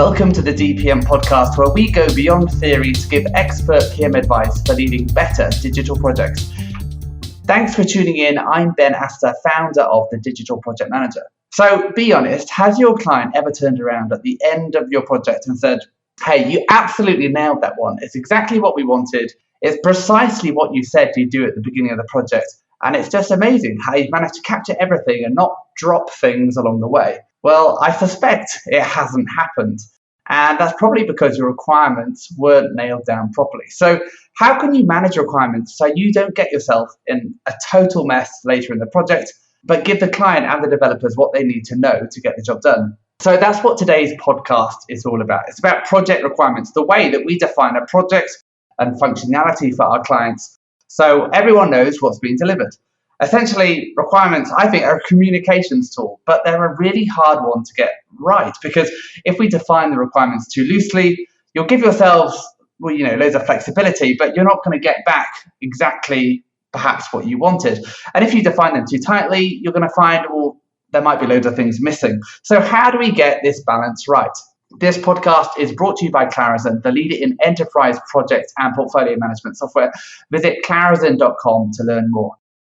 Welcome to the DPM podcast, where we go beyond theory to give expert PM advice for leading better digital projects. Thanks for tuning in. I'm Ben Astor, founder of the Digital Project Manager. So be honest, has your client ever turned around at the end of your project and said, hey, you absolutely nailed that one. It's exactly what we wanted. It's precisely what you said you'd do at the beginning of the project. And it's just amazing how you've managed to capture everything and not drop things along the way. Well, I suspect it hasn't happened. And that's probably because your requirements weren't nailed down properly. So how can you manage requirements so you don't get yourself in a total mess later in the project, but give the client and the developers what they need to know to get the job done? So that's what today's podcast is all about. It's about project requirements, the way that we define a project and functionality for our clients, so everyone knows what's being delivered. Essentially, requirements, I think, are a communications tool, but they're a really hard one to get right, because if we define the requirements too loosely, you'll give yourselves, loads of flexibility, but you're not going to get back exactly perhaps what you wanted. And if you define them too tightly, you're going to find, there might be loads of things missing. So how do we get this balance right? This podcast is brought to you by Clarizen, the leader in enterprise project and portfolio management software. Visit clarizen.com to learn more.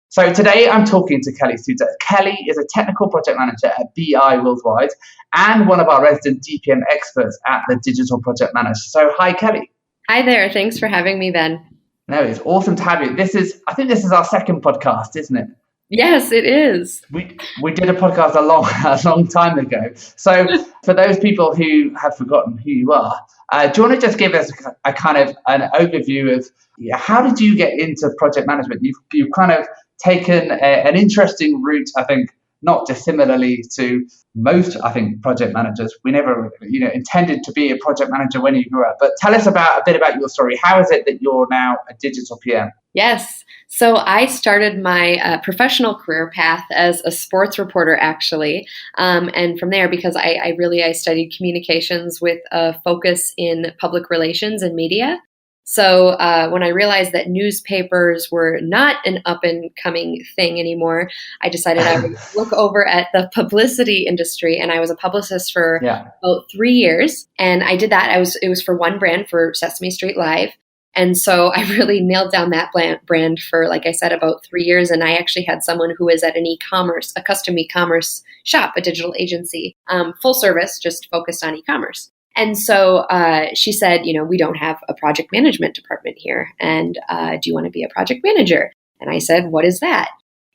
So today I'm talking to Kelly Suter. Kelly is a technical project manager at BI Worldwide and one of our resident DPM experts at the Digital Project Manager. So hi, Kelly. Hi there. Thanks for having me, Ben. No, it's awesome to have you. I think this is our second podcast, isn't it? Yes, it is. We did a podcast a long time ago. So for those people who have forgotten who you are, do you want to just give us a kind of an overview of how did you get into project management? You've kind of taken an interesting route, I think, not dissimilarly to most, I think, project managers. We never, intended to be a project manager when you grew up. But tell us a bit about your story. How is it that you're now a digital PM? Yes. So I started my professional career path as a sports reporter, actually. And from there, because I studied communications with a focus in public relations and media. So when I realized that newspapers were not an up-and-coming thing anymore, I decided I would look over at the publicity industry. And I was a publicist for about 3 years. And I did that. It was for one brand, for Sesame Street Live. And so I really nailed down that brand for, like I said, about 3 years. And I actually had someone who was at a custom e-commerce shop, a digital agency, full service, just focused on e-commerce. And so she said, we don't have a project management department here. And do you want to be a project manager? And I said, what is that?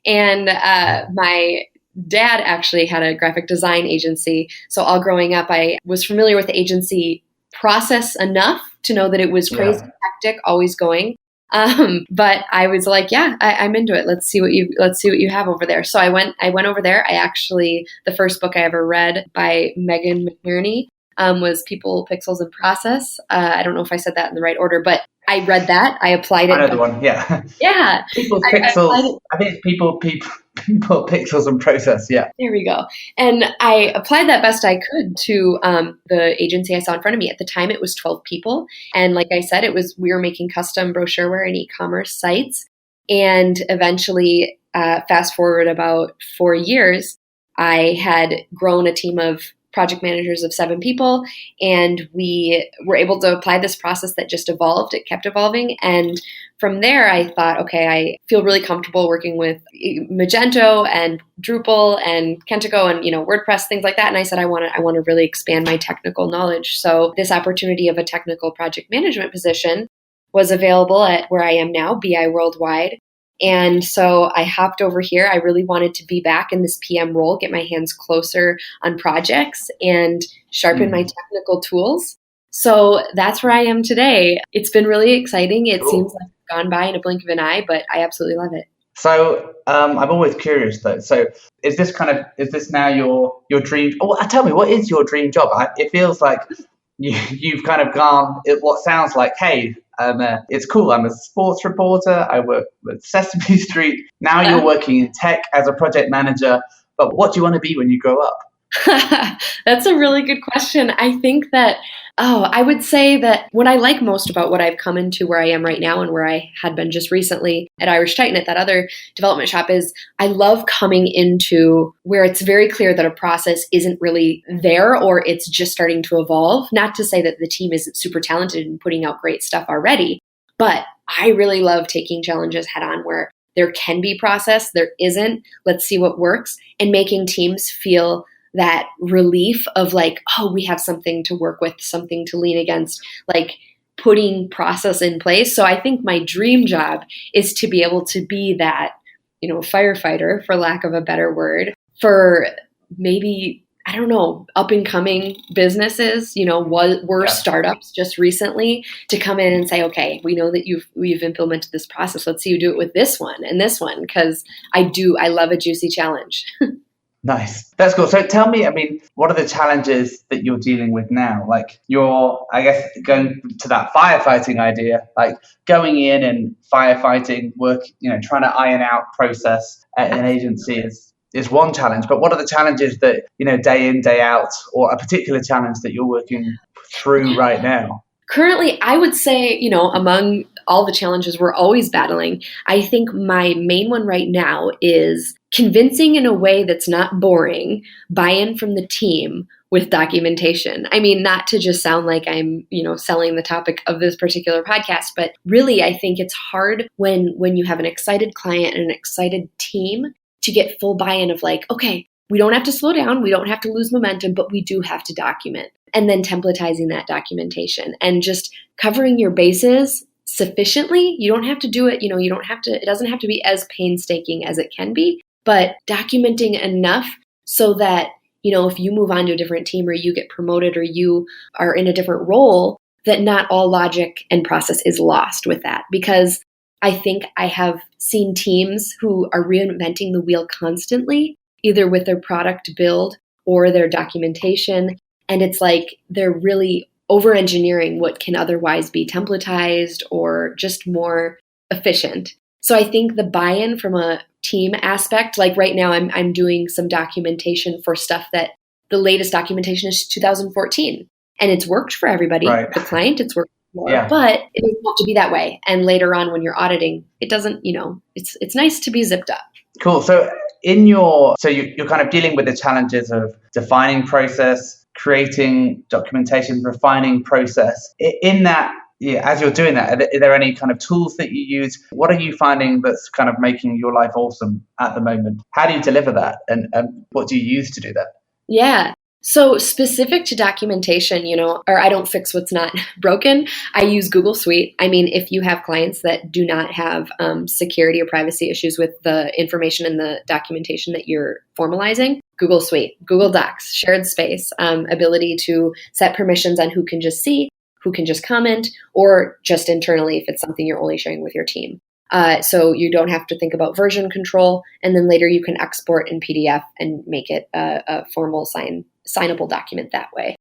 And my dad actually had a graphic design agency. So all growing up, I was familiar with the agency process enough to know that it was crazy, hectic, always going. But I was like, I'm into it. Let's see what you have over there. So I went over there. The first book I ever read by Megan McNerney was People, Pixels, and Process. I don't know if I said that in the right order, but I read that. I applied it. Another one, yeah. Yeah. People, Pixels. I think it's people, Pixels, and Process. Yeah. There we go. And I applied that best I could to the agency I saw in front of me. At the time, it was 12 people, and like I said, we were making custom brochureware and e-commerce sites. And eventually, fast forward about 4 years, I had grown a team of project managers of 7 people, and we were able to apply this process that just evolved. It kept evolving. And from there, I thought, okay, I feel really comfortable working with Magento and Drupal and Kentico and, WordPress, things like that. And I said, I want to really expand my technical knowledge. So this opportunity of a technical project management position was available at where I am now, BI Worldwide. And so I hopped over here. I really wanted to be back in this PM role, get my hands closer on projects and sharpen my technical tools. So that's where I am today. It's been really exciting. It seems like it's gone by in a blink of an eye, but I absolutely love it. So I'm always curious though. So is this now your dream? Oh, tell me, what is your dream job? It feels like you've kind of gone, what sounds like, hey, it's cool. I'm a sports reporter. I work with Sesame Street. Now you're working in tech as a project manager. But what do you want to be when you grow up? That's a really good question. I think that Oh, I would say that what I like most about what I've come into where I am right now and where I had been just recently at Irish Titan at that other development shop is I love coming into where it's very clear that a process isn't really there or it's just starting to evolve. Not to say that the team isn't super talented and putting out great stuff already, but I really love taking challenges head on where there can be process, there isn't, let's see what works, and making teams feel that relief of like, oh, we have something to work with, something to lean against, like putting process in place. So I think my dream job is to be able to be that, firefighter, for lack of a better word, for maybe, I don't know, up and coming businesses, were startups just recently, to come in and say, okay, we know that we've implemented this process. Let's see you do it with this one and this one. Cause I love a juicy challenge. Nice. That's cool. So tell me, what are the challenges that you're dealing with now? Like you're, I guess, going to that firefighting idea, like going in and firefighting work, trying to iron out process at an agency is one challenge. But what are the challenges that, day in, day out, or a particular challenge that you're working through right now? Currently, I would say, among all the challenges we're always battling, I think my main one right now is convincing in a way that's not boring, buy-in from the team with documentation. I mean, not to just sound like I'm, selling the topic of this particular podcast, but really I think it's hard when you have an excited client and an excited team to get full buy-in of like, okay, we don't have to slow down, we don't have to lose momentum, but we do have to document. And then templatizing that documentation and just covering your bases sufficiently. You don't have to do it, it doesn't have to be as painstaking as it can be, but documenting enough so that, if you move on to a different team or you get promoted or you are in a different role, that not all logic and process is lost with that. Because I think I have seen teams who are reinventing the wheel constantly, either with their product build or their documentation. And it's like they're really over-engineering what can otherwise be templatized or just more efficient. So I think the buy-in from a team aspect, like right now I'm doing some documentation for stuff that the latest documentation is 2014. And it's worked for everybody. Right. The client, it's worked for, but it doesn't have to be that way. And later on when you're auditing, it doesn't, it's nice to be zipped up. Cool. So you're kind of dealing with the challenges of defining process, creating documentation, refining process. In that, as you're doing that, are there any kind of tools that you use? What are you finding that's kind of making your life awesome at the moment? How do you deliver that? And what do you use to do that? Yeah. So specific to documentation, or I don't fix what's not broken, I use Google Suite. I mean, if you have clients that do not have security or privacy issues with the information in the documentation that you're formalizing, Google Suite, Google Docs, shared space, ability to set permissions on who can just see, who can just comment, or just internally if it's something you're only sharing with your team. So you don't have to think about version control, and then later you can export in PDF and make it a formal signable document that way.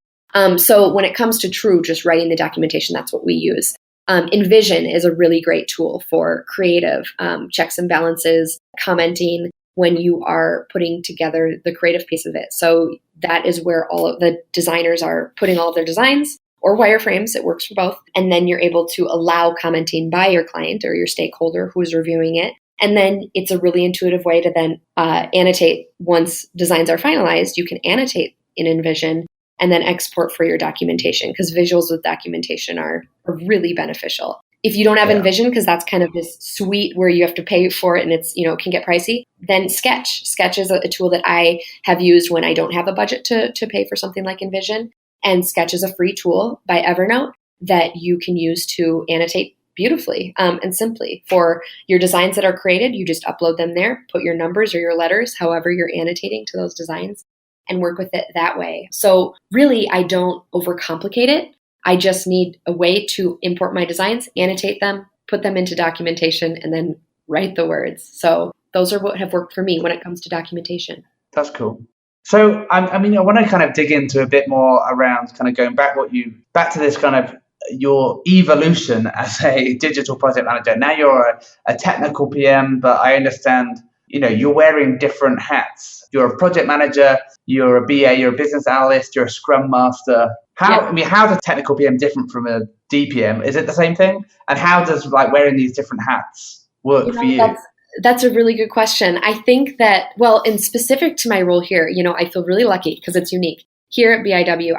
So when it comes to just writing the documentation, that's what we use. Envision is a really great tool for creative checks and balances, commenting when you are putting together the creative piece of it. So that is where all of the designers are putting all of their designs, or wireframes, it works for both. And then you're able to allow commenting by your client or your stakeholder who is reviewing it. And then it's a really intuitive way to then annotate. Once designs are finalized, you can annotate in Envision and then export for your documentation, because visuals with documentation are really beneficial. If you don't have Envision, because that's kind of this suite where you have to pay for it and it's, can get pricey, then Sketch. Sketch is a tool that I have used when I don't have a budget to pay for something like Envision. And Sketch is a free tool by Evernote that you can use to annotate beautifully and simply. For your designs that are created, you just upload them there, put your numbers or your letters, however you're annotating to those designs, and work with it that way. So really, I don't overcomplicate it. I just need a way to import my designs, annotate them, put them into documentation, and then write the words. So those are what have worked for me when it comes to documentation. That's cool. So, I want to kind of dig into a bit more around kind of going back to this kind of your evolution as a digital project manager. Now you're a technical PM, but I understand, you're wearing different hats. You're a project manager, you're a BA, you're a business analyst, you're a scrum master. I mean, how does technical PM different from a DPM? Is it the same thing? And how does like wearing these different hats work for you? That's a really good question. I think that, well, in specific to my role here, I feel really lucky because it's unique. Here at BIW,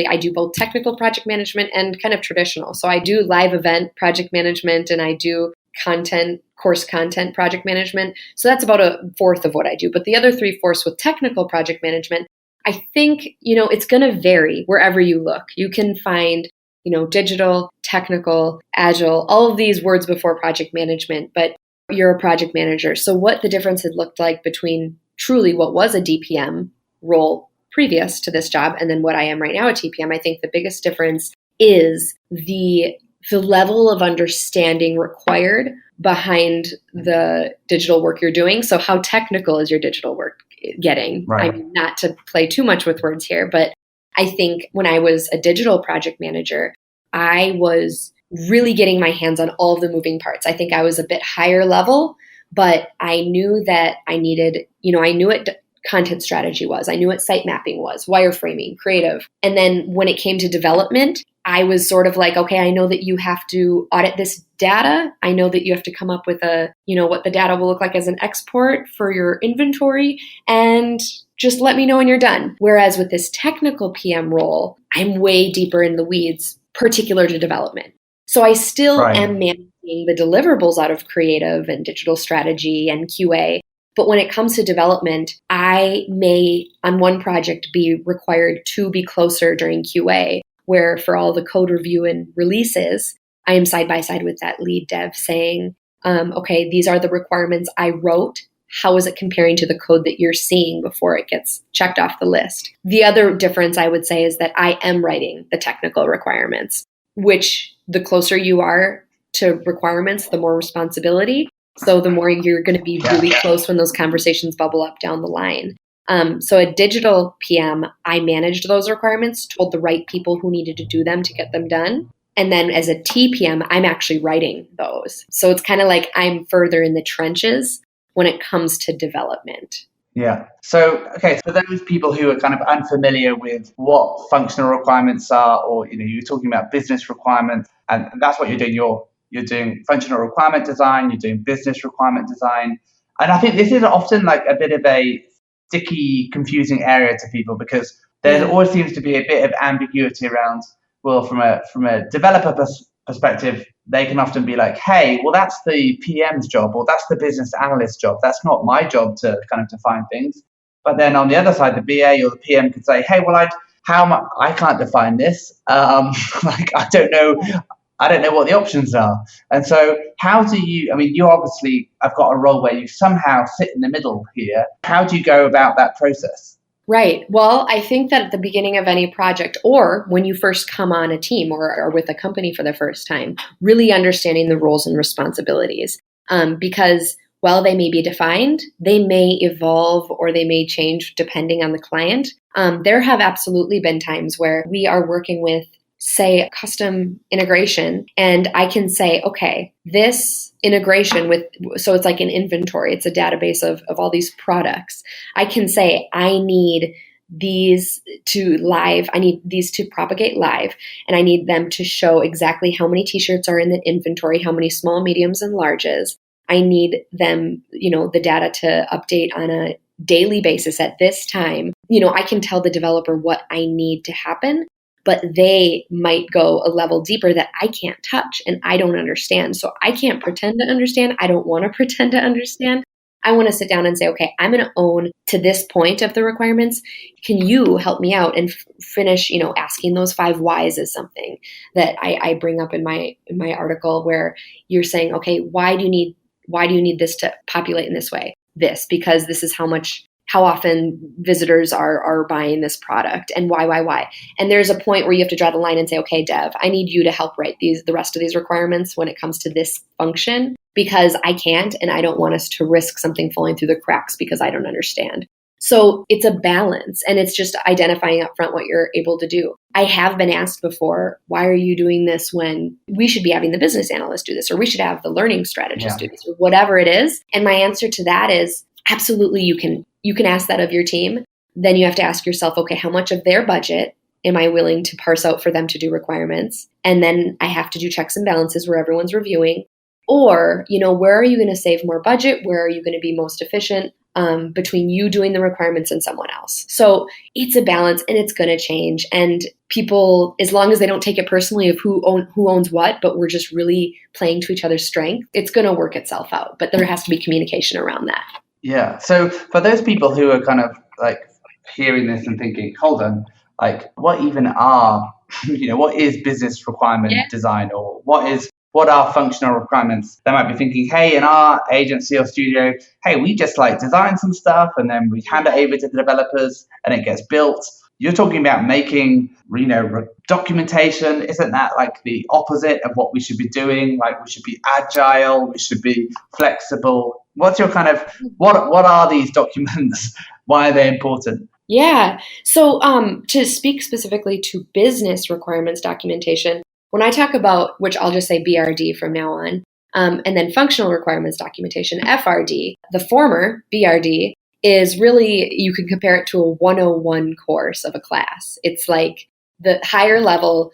I do both technical project management and kind of traditional. So I do live event project management and I do course content project management. So that's about a fourth of what I do. But the other 3/4 with technical project management, I think, it's going to vary wherever you look. You can find, digital, technical, agile, all of these words before project management, but you're a project manager. So what the difference had looked like between truly what was a DPM role previous to this job and then what I am right now at TPM, I think the biggest difference is the level of understanding required behind the digital work you're doing. So how technical is your digital work getting? Right. I mean, not to play too much with words here, but I think when I was a digital project manager, I was really getting my hands on all of the moving parts. I think I was a bit higher level, but I knew that I needed, I knew what content strategy was. I knew what site mapping was, wireframing, creative. And then when it came to development, I was sort of like, okay, I know that you have to audit this data. I know that you have to come up with what the data will look like as an export for your inventory, and just let me know when you're done. Whereas with this technical PM role, I'm way deeper in the weeds, particular to development. So I still am managing the deliverables out of creative and digital strategy and QA. But when it comes to development, I may, on one project, be required to be closer during QA, where for all the code review and releases, I am side by side with that lead dev saying, okay, these are the requirements I wrote. How is it comparing to the code that you're seeing before it gets checked off the list? The other difference I would say is that I am writing the technical requirements, which the closer you are to requirements, the more responsibility. So the more you're going to be really close when those conversations bubble up down the line. So a digital PM, I managed those requirements, told the right people who needed to do them to get them done. And then as a TPM, I'm actually writing those. So it's kind of like I'm further in the trenches when it comes to development. Yeah. So, okay, for those people who are kind of unfamiliar with what functional requirements are, or, you're talking about business requirements, and that's what you're doing. You're doing functional requirement design, you're doing business requirement design. And I think this is often like a bit of a sticky, confusing area to people because there always seems to be a bit of ambiguity around, well, from a developer perspective, they can often be like, hey, well, that's the PM's job or that's the business analyst's job. That's not my job to kind of define things. But then on the other side, the BA or the PM could say, hey, well, I can't define this. I don't know what the options are. And so how do you, you obviously have got a role where you somehow sit in the middle here. How do you go about that process? Right. Well, I think that at the beginning of any project or when you first come on a team or with a company for the first time, really understanding the roles and responsibilities because while they may be defined, they may evolve or they may change depending on the client. There have absolutely been times where we are working with, say, custom integration, and I can say, okay, this integration so it's like an inventory, it's a database of all these products. I can say, I need these to propagate live, and I need them to show exactly how many t-shirts are in the inventory, how many small, mediums, and larges. I need them, the data to update on a daily basis at this time. I can tell the developer what I need to happen, but they might go a level deeper that I can't touch and I don't understand. So I can't pretend to understand. I don't want to pretend to understand. I want to sit down and say, okay, I'm going to own to this point of the requirements. Can you help me out and finish, asking those 5 whys is something that I bring up in my article where you're saying, okay, why do you need this to populate in this way? This, because this is how often visitors are buying this product and why. And there's a point where you have to draw the line and say, okay, Dev, I need you to help write the rest of these requirements when it comes to this function because I can't and I don't want us to risk something falling through the cracks because I don't understand. So it's a balance and it's just identifying up front what you're able to do. I have been asked before, why are you doing this when we should be having the business analyst do this or we should have the learning strategist do this or whatever it is? And my answer to that is absolutely you can ask that of your team. Then you have to ask yourself, okay, how much of their budget am I willing to parse out for them to do requirements? And then I have to do checks and balances where everyone's reviewing. Or, where are you going to save more budget? Where are you going to be most efficient between you doing the requirements and someone else? So it's a balance, and it's going to change. And people, as long as they don't take it personally of who owns what, but we're just really playing to each other's strength, it's going to work itself out. But there has to be communication around that. Yeah. So for those people who are kind of like hearing this and thinking, hold on, like what even are, what is business requirement design, or what are functional requirements? They might be thinking, hey, in our agency or studio, hey, we just like design some stuff and then we hand it over to the developers and it gets built. You're talking about making, documentation. Isn't that like the opposite of what we should be doing? Like we should be agile, we should be flexible. What's your kind of, what are these documents? Why are they important? Yeah. So to speak specifically to business requirements documentation, when I talk about, which I'll just say BRD from now on, and then functional requirements documentation, FRD, the former BRD is really, you can compare it to a 101 course of a class. It's like the higher level,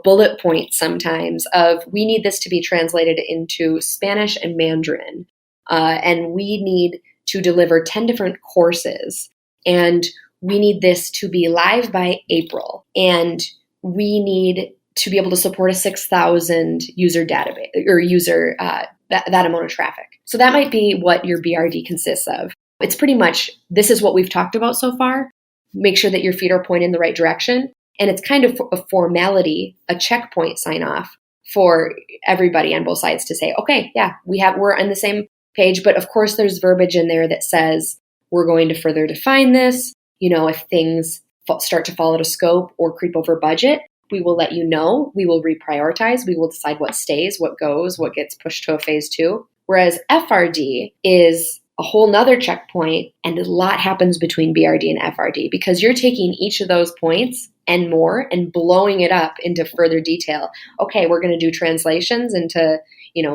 bullet points sometimes of, we need this to be translated into Spanish and Mandarin, and we need to deliver 10 different courses, and we need this to be live by April, and we need to be able to support a 6,000 user database or user that amount of traffic. So that might be what your BRD consists of. It's pretty much, this is what we've talked about so far. Make sure that your feet are pointed in the right direction. And it's kind of a formality, a checkpoint sign off for everybody on both sides to say, okay, yeah, we're on the same page. But of course, there's verbiage in there that says we're going to further define this. If things start to fall out of scope or creep over budget, we will let you know. We will reprioritize. We will decide what stays, what goes, what gets pushed to a phase 2. Whereas FRD is a whole nother checkpoint, and a lot happens between BRD and FRD because you're taking each of those points and more and blowing it up into further detail. Okay, we're going to do translations into,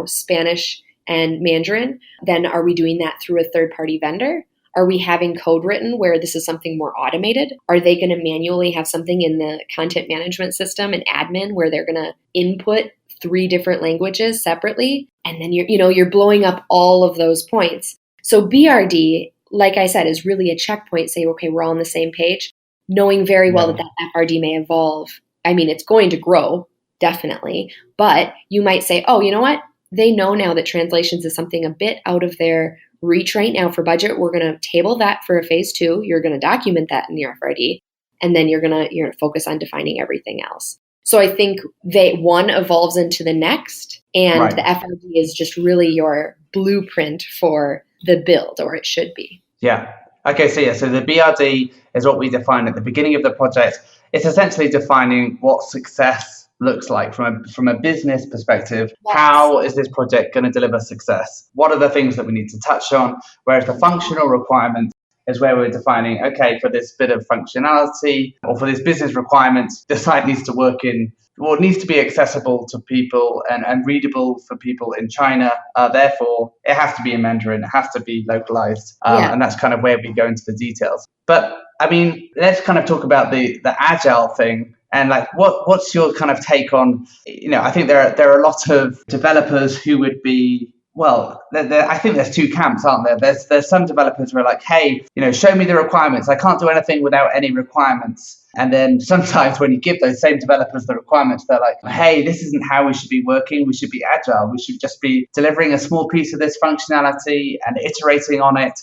Spanish and Mandarin. Then are we doing that through a third-party vendor? Are we having code written where this is something more automated? Are they going to manually have something in the content management system and admin where they're going to input 3 different languages separately? And then you're blowing up all of those points. So BRD, like I said, is really a checkpoint saying, okay, we're all on the same page, knowing very well that FRD may evolve. I mean, it's going to grow, definitely. But you might say, oh, you know what? They know now that translations is something a bit out of their reach right now for budget. We're going to table that for a phase 2. You're going to document that in your FRD, and then you're going to focus on defining everything else. So I think one evolves into the next, and the FRD is just really your blueprint for the build, or it should be. Yeah. Okay. So the BRD is what we define at the beginning of the project. It's essentially defining what success looks like from a business perspective. Yes. How is this project going to deliver success? What are the things that we need to touch on? Whereas the functional requirements is where we're defining, okay, for this bit of functionality or for this business requirement, the site needs to work in, well, it needs to be accessible to people and readable for people in China. Therefore, it has to be in Mandarin, it has to be localized. And that's kind of where we go into the details. But I mean, let's kind of talk about the agile thing. And like, what's your kind of take on, I think there are a lot of developers who would be, well, I think there's 2 camps, aren't there? There's some developers who are like, hey, show me the requirements. I can't do anything without any requirements. And then sometimes when you give those same developers the requirements, they're like, hey, this isn't how we should be working. We should be agile. We should just be delivering a small piece of this functionality and iterating on it.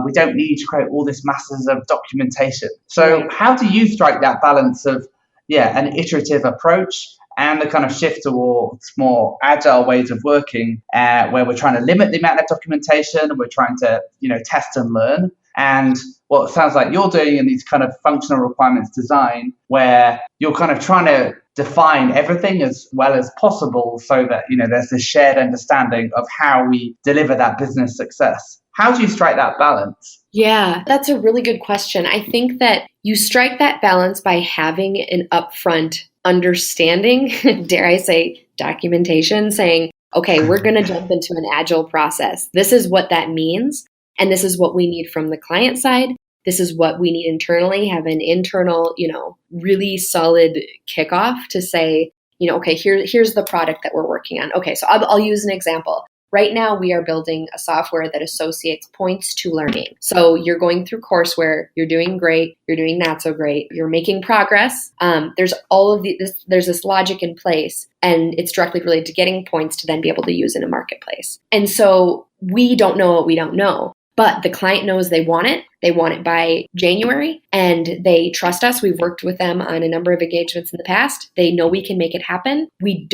We don't need to create all this masses of documentation. So how do you strike that balance of, an iterative approach and the kind of shift towards more agile ways of working, where we're trying to limit the amount of documentation, we're trying to, test and learn, and what it sounds like you're doing in these kind of functional requirements design, where you're kind of trying to define everything as well as possible so that, there's this shared understanding of how we deliver that business success. How do you strike that balance? Yeah, that's a really good question. I think that you strike that balance by having an upfront understanding, dare I say, documentation, saying, okay, we're going to jump into an agile process. This is what that means. And this is what we need from the client side. This is what we need internally, have an internal, really solid kickoff to say, okay, here's the product that we're working on. Okay, so I'll use an example. Right now, we are building a software that associates points to learning. So you're going through courseware, you're doing great, you're doing not so great, you're making progress. There's all of there's this logic in place, and it's directly related to getting points to then be able to use in a marketplace. And so we don't know what we don't know. But the client knows they want it. They want it by January, and they trust us. We've worked with them on a number of engagements in the past. They know we can make it happen. We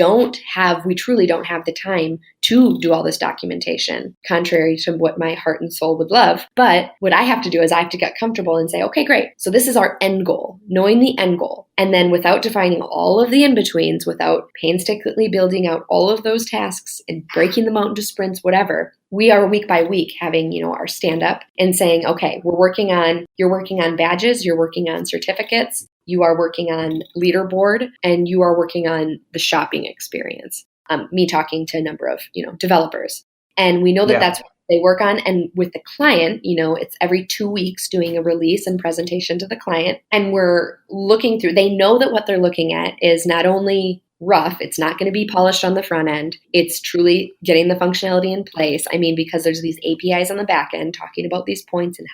truly don't have the time to do all this documentation, contrary to what my heart and soul would love. But what I have to do is I have to get comfortable and say, okay, great. So this is our end goal, knowing the end goal. And then without defining all of the in-betweens, without painstakingly building out all of those tasks and breaking them out into sprints, whatever, we are week by week having, our stand up and saying, okay, you're working on badges, you're working on certificates, you are working on leaderboard, and you are working on the shopping experience. Me talking to a number of, developers. And we know that that's what they work on. And with the client, it's every 2 weeks doing a release and presentation to the client. And we're looking through, they know that what they're looking at is not only rough, it's not going to be polished on the front end. It's truly getting the functionality in place. Because there's these APIs on the back end talking about these points and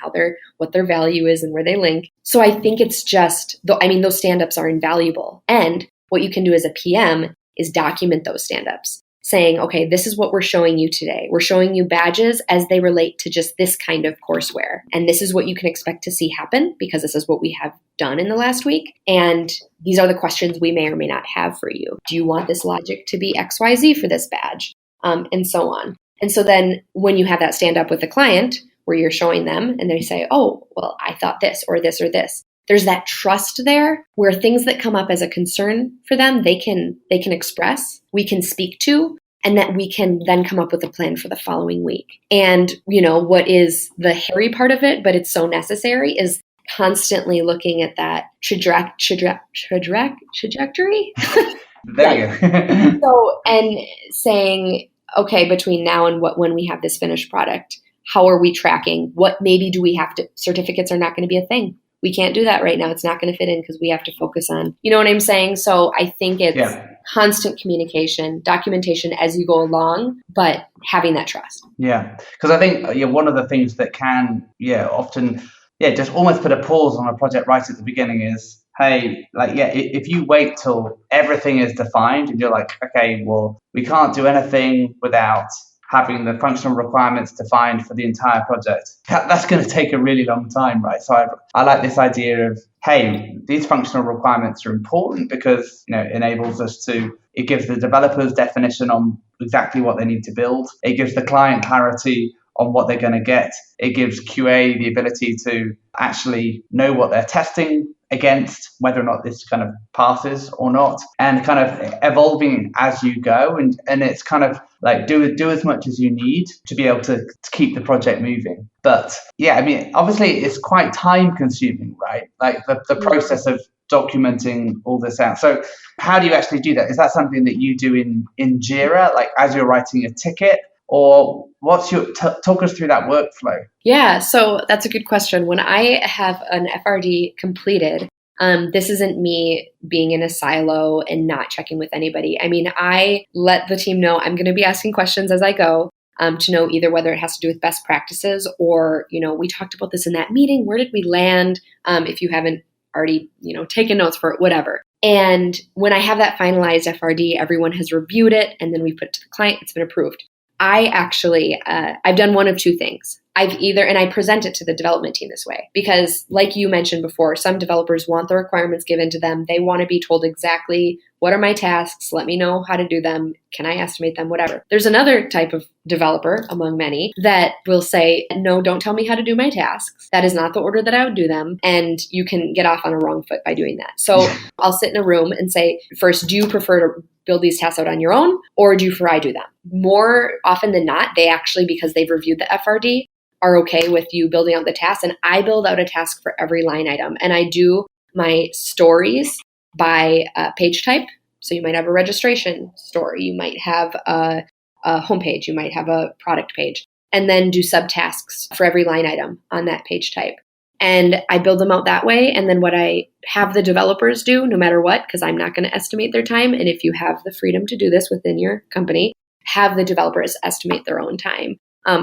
what their value is and where they link. So I think it's just, those stand-ups are invaluable. And what you can do as a PM is document those stand-ups, saying, okay, this is what we're showing you today. We're showing you badges as they relate to just this kind of courseware. And this is what you can expect to see happen because this is what we have done in the last week. And these are the questions we may or may not have for you. Do you want this logic to be XYZ for this badge? And so on. And so then when you have that stand up with the client where you're showing them and they say, oh, well, I thought this or this or this. There's that trust there where things that come up as a concern for them, they can express, we can speak to, and that we can then come up with a plan for the following week. And, what is the hairy part of it, but it's so necessary, is constantly looking at that trajectory. There you go. So, and saying, okay, between now and when we have this finished product, how are we tracking? What maybe do we have to, certificates are not going to be a thing. We can't do that right now. It's not going to fit in because we have to focus on, you know what I'm saying? So I think it's constant communication, documentation as you go along, but having that trust. Yeah. Because I think one of the things that can, often, just almost put a pause on a project right at the beginning is, hey, if you wait till everything is defined and you're like, okay, well, we can't do anything without having the functional requirements defined for the entire project. That's going to take a really long time, right? So I like this idea of, hey, these functional requirements are important because it enables us to, it gives the developers definition on exactly what they need to build. It gives the client clarity on what they're going to get. It gives QA the ability to actually know what they're testing against, whether or not this kind of passes or not, and kind of evolving as you go. And it's kind of like do as much as you need to be able to keep the project moving. But obviously it's quite time consuming, right? Like the process of documenting all this out. So how do you actually do that? Is that something that you do in Jira, like as you're writing a ticket? Or what's your talk us through that workflow? Yeah, so that's a good question. When I have an FRD completed, this isn't me being in a silo and not checking with anybody. I let the team know I'm going to be asking questions as I go to know either whether it has to do with best practices or, we talked about this in that meeting. Where did we land? If you haven't already, taken notes for it, whatever. And when I have that finalized FRD, everyone has reviewed it and then we put it to the client. It's been approved. I actually, I've done one of two things. And I present it to the development team this way, because like you mentioned before, some developers want the requirements given to them. They want to be told exactly what are my tasks, let me know how to do them, can I estimate them, whatever. There's another type of developer among many that will say, no, don't tell me how to do my tasks. That is not the order that I would do them. And you can get off on a wrong foot by doing that. So I'll sit in a room and say, first, do you prefer to build these tasks out on your own, or do you prefer I do them? More often than not, they actually, because they've reviewed the FRD, are okay with you building out the tasks. And I build out a task for every line item. And I do my stories by page type. So you might have a registration story. You might have a homepage. You might have a product page. And then do subtasks for every line item on that page type. And I build them out that way. And then what I have the developers do, no matter what, because I'm not going to estimate their time. And if you have the freedom to do this within your company, have the developers estimate their own time.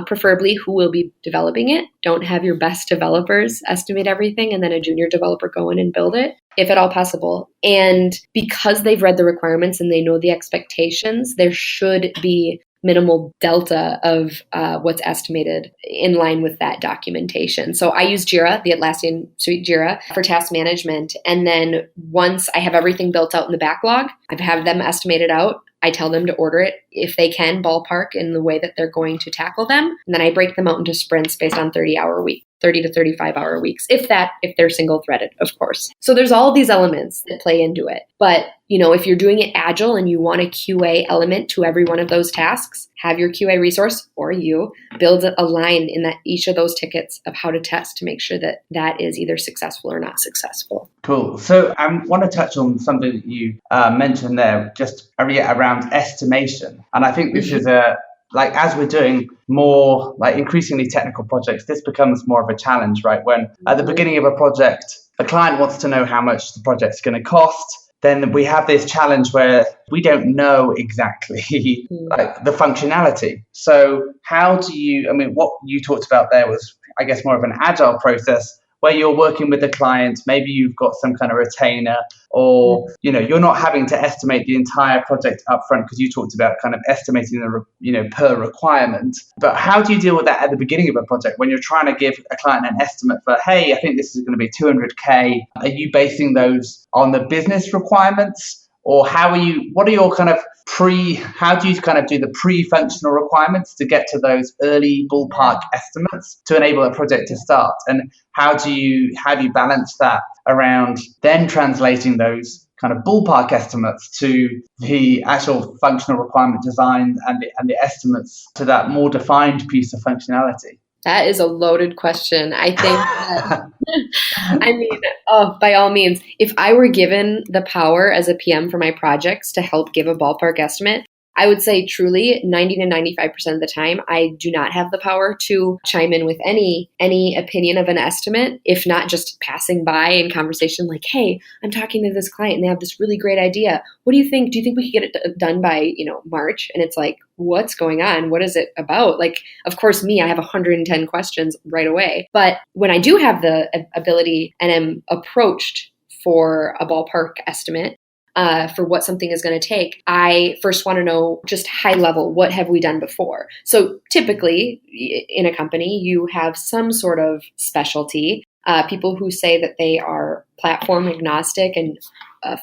Preferably who will be developing it. Don't have your best developers estimate everything and then a junior developer go in and build it, if at all possible. And because they've read the requirements and they know the expectations, there should be minimal delta of what's estimated in line with that documentation. So I use Jira, the Atlassian suite Jira, for task management. And then once I have everything built out in the backlog, I have them estimated out. I tell them to order it if they can, ballpark in the way that they're going to tackle them. And then I break them out into sprints based on 30 to 35 hour weeks, if they're single threaded, of course. So there's all these elements that play into it. But, if you're doing it agile and you want a QA element to every one of those tasks, have your QA resource or you build a line in that each of those tickets of how to test to make sure that that is either successful or not successful. Cool. So I want to touch on something that you mentioned there, just around estimation. And I think this is as we're doing more increasingly technical projects, this becomes more of a challenge, right? When at the beginning of a project, a client wants to know how much the project's going to cost. Then we have this challenge where we don't know exactly the functionality. So how do you, what you talked about there was, I guess, more of an agile process where you're working with the client, maybe you've got some kind of retainer, or you're not having to estimate the entire project upfront, because you talked about kind of estimating the per requirement. But how do you deal with that at the beginning of a project when you're trying to give a client an estimate for, hey, I think this is going to be 200K? Are you basing those on the business requirements? Or what are your kind of how do you kind of do the pre-functional requirements to get to those early ballpark estimates to enable a project to start? And how do you balance that around then translating those kind of ballpark estimates to the actual functional requirement design and the estimates to that more defined piece of functionality? That is a loaded question. I think that, by all means, if I were given the power as a PM for my projects to help give a ballpark estimate, I would say truly 90 to 95% of the time, I do not have the power to chime in with any opinion of an estimate, if not just passing by in conversation like, hey, I'm talking to this client and they have this really great idea. What do you think? Do you think we could get it done by, March? And it's like, what's going on? What is it about? Of course, I have 110 questions right away. But when I do have the ability and am approached for a ballpark estimate, for what something is going to take, I first want to know just high level, what have we done before? So typically in a company, you have some sort of specialty, people who say that they are platform agnostic and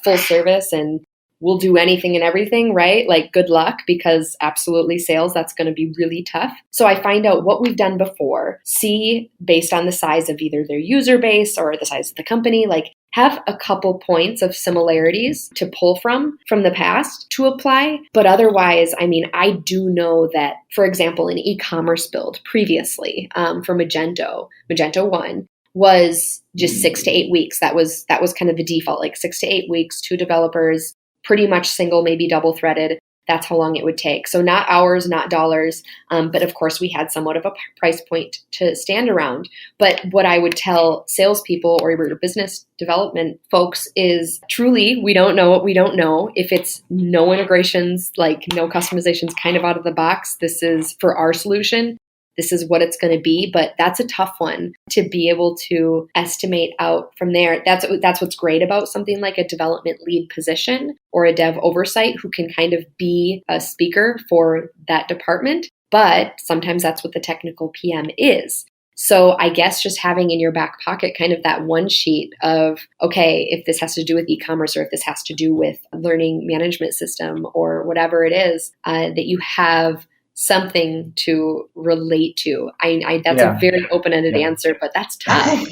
full service and will do anything and everything, right? Good luck, because absolutely sales, that's going to be really tough. So I find out what we've done before, see based on the size of either their user base or the size of the company, have a couple points of similarities to pull from the past to apply. But otherwise, I do know that, for example, an e-commerce build previously for Magento 1 was just 6 to 8 weeks. That was kind of the default, 6 to 8 weeks, 2 developers, pretty much single, maybe double threaded. That's how long it would take. So not hours, not dollars. But of course, we had somewhat of a price point to stand around. But what I would tell salespeople or your business development folks is truly, we don't know what we don't know. If it's no integrations, no customizations kind of out of the box, this is for our solution. This is what it's going to be, but that's a tough one to be able to estimate out from there. That's what's great about something like a development lead position or a dev oversight who can kind of be a speaker for that department. But sometimes that's what the technical PM is. So I guess just having in your back pocket kind of that one sheet of, okay, if this has to do with e-commerce or if this has to do with learning management system or whatever it is, that you have something to relate to. That's a very open-ended answer, but that's tough.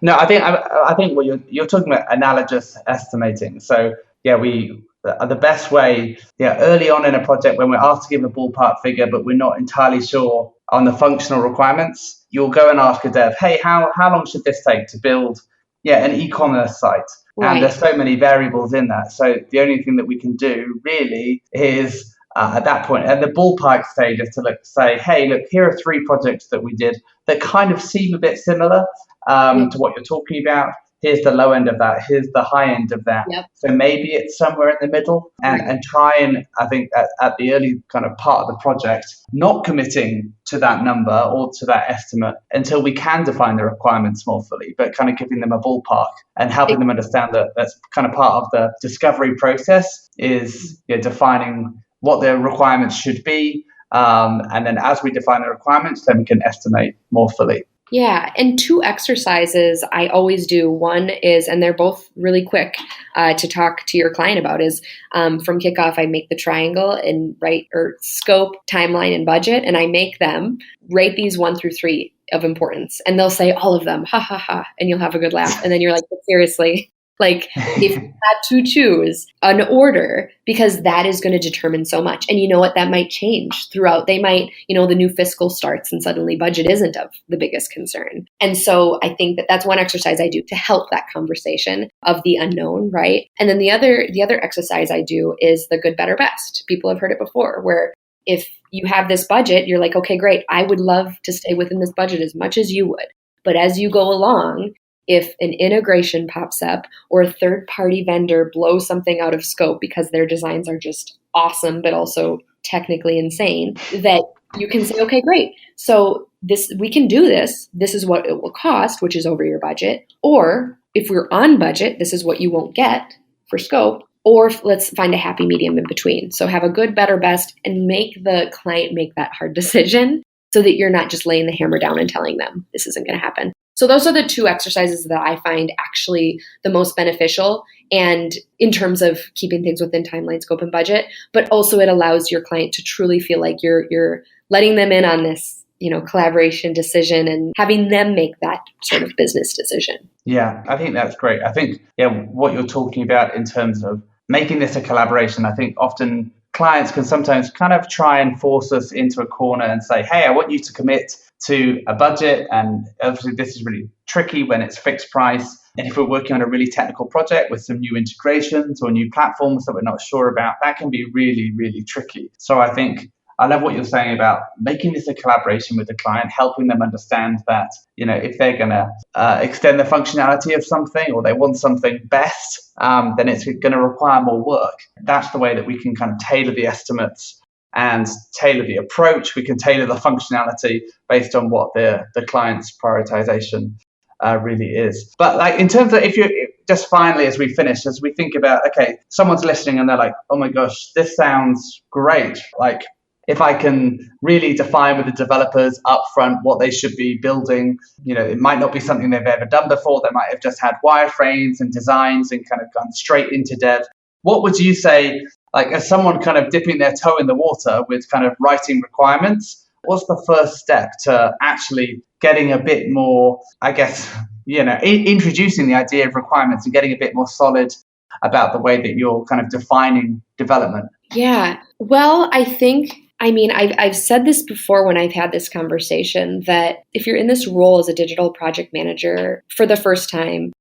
No, I think what you're talking about analogous estimating. So the best way, early on in a project when we're asked to give a ballpark figure, but we're not entirely sure on the functional requirements, you'll go and ask a dev, hey, how long should this take to build an e-commerce site? Right. And there's so many variables in that. So the only thing that we can do really is at that point, at the ballpark stage, is to say, hey, look, here are 3 projects that we did. that kind of seem a bit similar to what you're talking about. Here's the low end of that. Here's the high end of that. Yep. So maybe it's somewhere in the middle, and try and, I think at the early kind of part of the project, not committing to that number or to that estimate until we can define the requirements more fully, but kind of giving them a ballpark and helping them understand that that's kind of part of the discovery process is defining what their requirements should be. And then as we define the requirements, then we can estimate more fully. Yeah, and 2 exercises I always do. One is, and they're both really quick to talk to your client about, is from kickoff, I make the triangle and write or scope, timeline, and budget, and I make them rate these 1 through 3 of importance. And they'll say all of them, ha, ha, ha, and you'll have a good laugh. And then you're like, but seriously? Like, if you had to choose an order, because that is going to determine so much. And you know what? That might change throughout. They might, the new fiscal starts and suddenly budget isn't of the biggest concern. And so I think that that's one exercise I do to help that conversation of the unknown, right? And then the other exercise I do is the good, better, best. People have heard it before, where if you have this budget, you're like, okay, great. I would love to stay within this budget as much as you would. But as you go along, if an integration pops up or a third-party vendor blows something out of scope because their designs are just awesome, but also technically insane, that you can say, okay, great. So we can do this. This is what it will cost, which is over your budget. Or if we're on budget, this is what you won't get for scope. Or let's find a happy medium in between. So have a good, better, best, and make the client make that hard decision so that you're not just laying the hammer down and telling them this isn't going to happen. So those are the 2 exercises that I find actually the most beneficial, and in terms of keeping things within timeline, scope, and budget, but also it allows your client to truly feel like you're letting them in on this, collaboration decision and having them make that sort of business decision. Yeah, I think that's great. I think, what you're talking about in terms of making this a collaboration, I think often clients can sometimes kind of try and force us into a corner and say, hey, I want you to commit to a budget. And obviously this is really tricky when it's fixed price. And if we're working on a really technical project with some new integrations or new platforms that we're not sure about, that can be really, really tricky. So I think I love what you're saying about making this a collaboration with the client, helping them understand that, if they're going to extend the functionality of something or they want something best, then it's going to require more work. That's the way that we can kind of tailor the estimates and tailor the approach. We can tailor the functionality based on what the client's prioritization really is. But like in terms of, if you just finally, as we finish, as we think about, okay, someone's listening and they're like, oh my gosh, this sounds great. Like, if I can really define with the developers upfront what they should be building, it might not be something they've ever done before. They might have just had wireframes and designs and kind of gone straight into dev. What would you say, like as someone kind of dipping their toe in the water with kind of writing requirements, what's the first step to actually getting a bit more, I guess, introducing the idea of requirements and getting a bit more solid about the way that you're kind of defining development? Yeah, well, I've said this before when I've had this conversation, that if you're in this role as a digital project manager for the first time,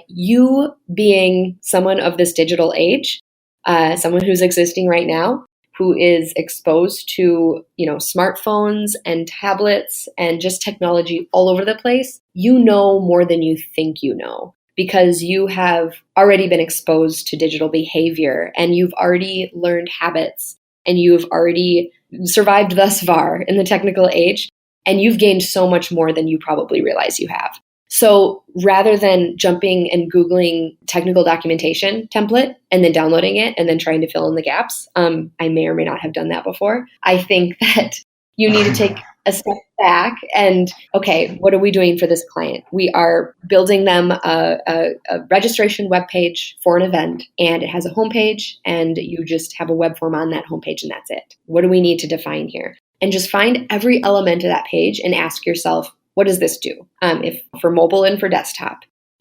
you being someone of this digital age, someone who's existing right now, who is exposed to, smartphones and tablets and just technology all over the place, you know more than you think you know, because you have already been exposed to digital behavior and you've already learned habits and you've already survived thus far in the technical age, and you've gained so much more than you probably realize you have. So rather than jumping and Googling technical documentation template and then downloading it and then trying to fill in the gaps, I may or may not have done that before. I think that you need to take a step back and, okay, what are we doing for this client? We are building them a registration webpage for an event, and it has a homepage, and you just have a web form on that homepage, and that's it. What do we need to define here? And just find every element of that page and ask yourself, what does this do? If for mobile and for desktop,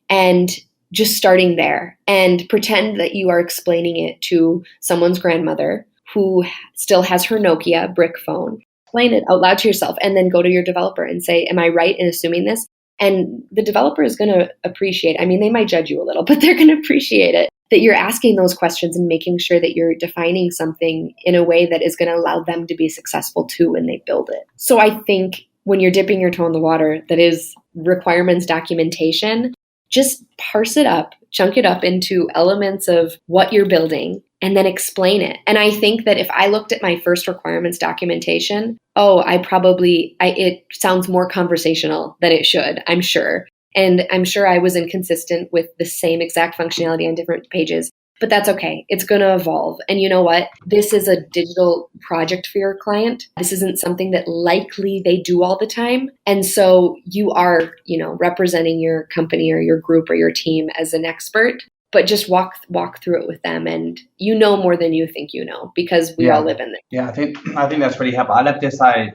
and just starting there, and pretend that you are explaining it to someone's grandmother who still has her Nokia brick phone. Explain it out loud to yourself, and then go to your developer and say, am I right in assuming this? And the developer is going to appreciate, they might judge you a little, but they're going to appreciate it, that you're asking those questions and making sure that you're defining something in a way that is going to allow them to be successful too when they build it. So I think when you're dipping your toe in the water that is requirements documentation, just parse it up, chunk it up into elements of what you're building, and then explain it. And I think that if I looked at my first requirements documentation, it sounds more conversational than it should, I'm sure. And I'm sure I was inconsistent with the same exact functionality on different pages. But that's okay. It's going to evolve. And you know what? This is a digital project for your client. This isn't something that likely they do all the time. And so you are, representing your company or your group or your team as an expert, but just walk through it with them, and you know more than you think you know, because we all live in there. Yeah, I think that's really helpful. I love this. I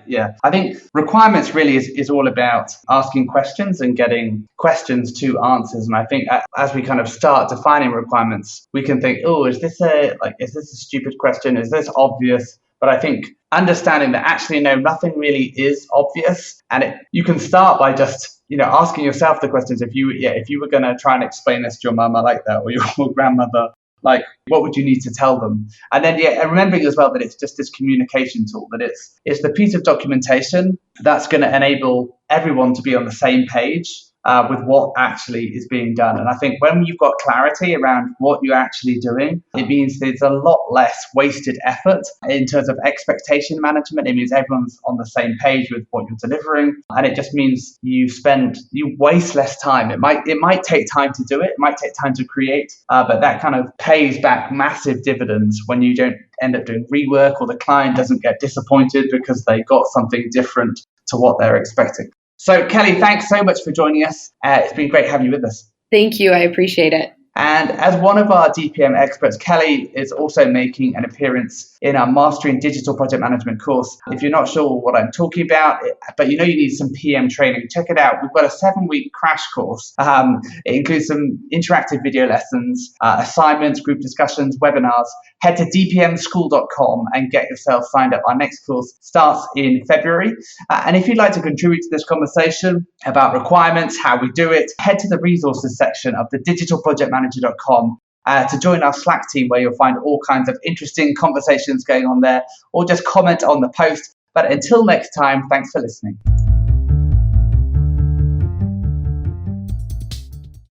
think requirements really is all about asking questions and getting questions to answers. And I think as we kind of start defining requirements, we can think, is this a stupid question? Is this obvious? But I think understanding that actually, no, nothing really is obvious, and you can start by just asking yourself the questions. If you were going to try and explain this to your mama like that, or your grandmother, like, what would you need to tell them? And then and remembering as well that it's just this communication tool, that it's the piece of documentation that's going to enable everyone to be on the same page with what actually is being done. And I think when you've got clarity around what you're actually doing, it means there's a lot less wasted effort in terms of expectation management. It means everyone's on the same page with what you're delivering. And it just means you waste less time. It might take time to do it. It might take time to create, but that kind of pays back massive dividends when you don't end up doing rework, or the client doesn't get disappointed because they got something different to what they're expecting. So, Kelly, thanks so much for joining us. It's been great having you with us. Thank you. I appreciate it. And as one of our DPM experts, Kelly is also making an appearance in our Mastering Digital Project Management course. If you're not sure what I'm talking about, but you need some PM training, check it out. We've got a 7-week crash course. It includes some interactive video lessons, assignments, group discussions, webinars. Head to dpmschool.com and get yourself signed up. Our next course starts in February. And if you'd like to contribute to this conversation about requirements, how we do it, head to the resources section of the digitalprojectmanager.com to join our Slack team, where you'll find all kinds of interesting conversations going on there, or just comment on the post. But until next time, thanks for listening.